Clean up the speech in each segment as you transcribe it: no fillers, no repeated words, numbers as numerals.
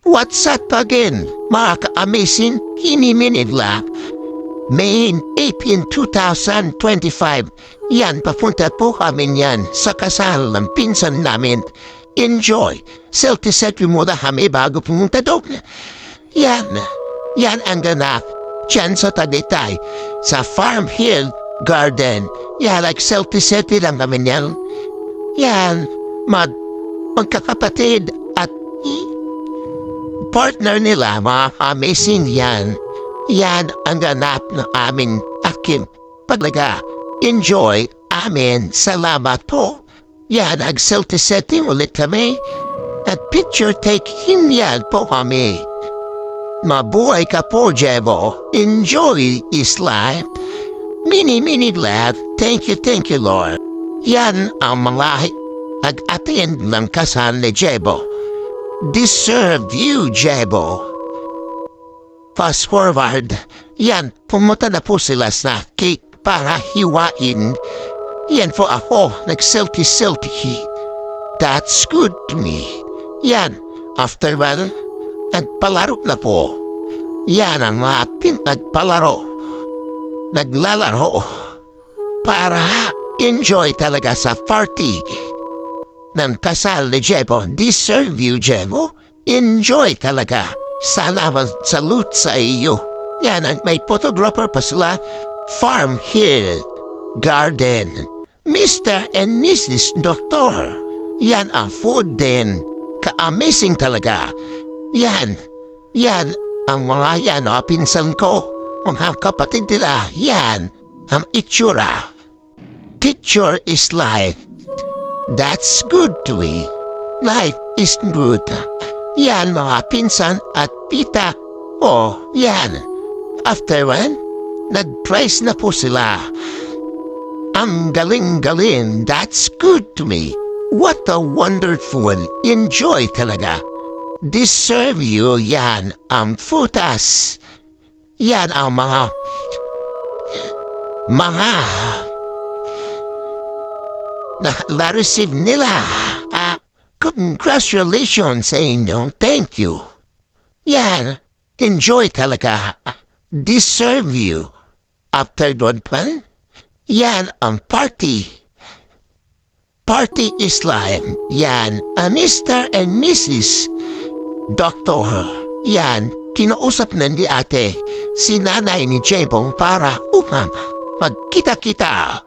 What's that again? Mga ka-amazing, hiniminidla. May 18, 2025. Yan, papunta po kami yan sa kasal ng pinsan namin. Enjoy. Selfie-selfie muna kami bago pumunta doon. Yan ang ganap. Diyan sa Tagaytay, sa Farm Hill Garden. Yan, like selfie-selfie lang kami yan. Yan, magkakapatid at partner nila, mga amazing yan. Yan ang ganap ng aming aking paglaga. Enjoy, amen, salamat po. Yan, nag-selfie-selfie ulit kami. At picture taking yan po kami. Mabuhay ka po, Jebo. Enjoy is life. Mini laugh. Thank you, Lord. Yan ang mga nag-attend ng kasal ni Jebo. Deserve you, Jebo. Fast forward. Yan, pumunta na po sila sa cake para hiwain. Yan po ako, nag-selfie. That's good to me. Yan, after well, nagpalaro na po. Yan ang ating nagpalaro. Naglalaro. Para enjoy talaga sa party ng kasal ni Jebo. Deserve you, Jebo. Enjoy talaga. Salamat, salute sa iyo. Yan, may photographer pa sila. Farm Hill Garden. Mr. and Mrs. Doctor. Yan ang food din. Ka-amazing talaga. Yan ang mga yan, pinsan ko. Mga kapatid nila, yan ang itsura. Picture is life. That's good to me. Life is good. Yan mga pinsan at tita. Oh, yan. After one, nag-price na po sila. Ang galing-galing. That's good to me. What a wonderful. Enjoy talaga. Deserve you, yan ang futas. Yan ang mga na-receive nila. Congratulations sa inyo. Thank you. Yan, enjoy talaga. Deserve you. After doon pa, yan ang party. Party is life. Yan, Mr. and Mrs. Doctor. Yan, kinausap na ni ate si nanay ni Jebong para upang magkita-kita.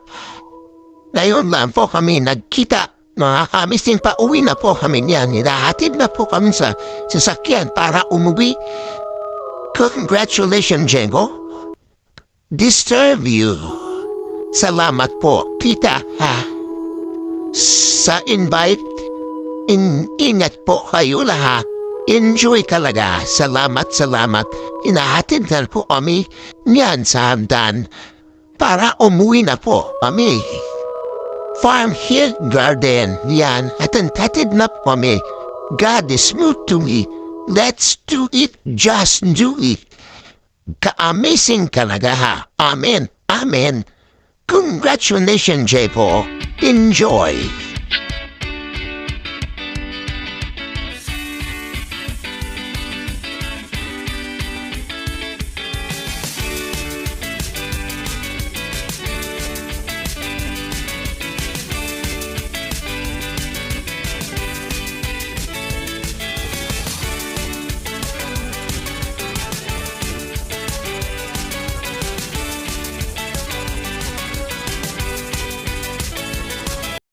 Ngayon lang po kami nagkita. Mga kamising pa uwi na po kami niyan. Hinahatid na po kami sa sasakyan para umuwi. Congratulations, Jengo. Deserve you. Salamat po, tita, ha? Sa invite, ingat po kayo lahat. Enjoy talaga. Salamat. Hinahatid na po kami niyan sa hamdan para umuwi na po kami. Farm Hill Garden, yan, hatid na po kami. God is good to me. Let's do it, just do it. Ka-amazing talaga, ha? Amen. Congratulations, Jepo. Enjoy.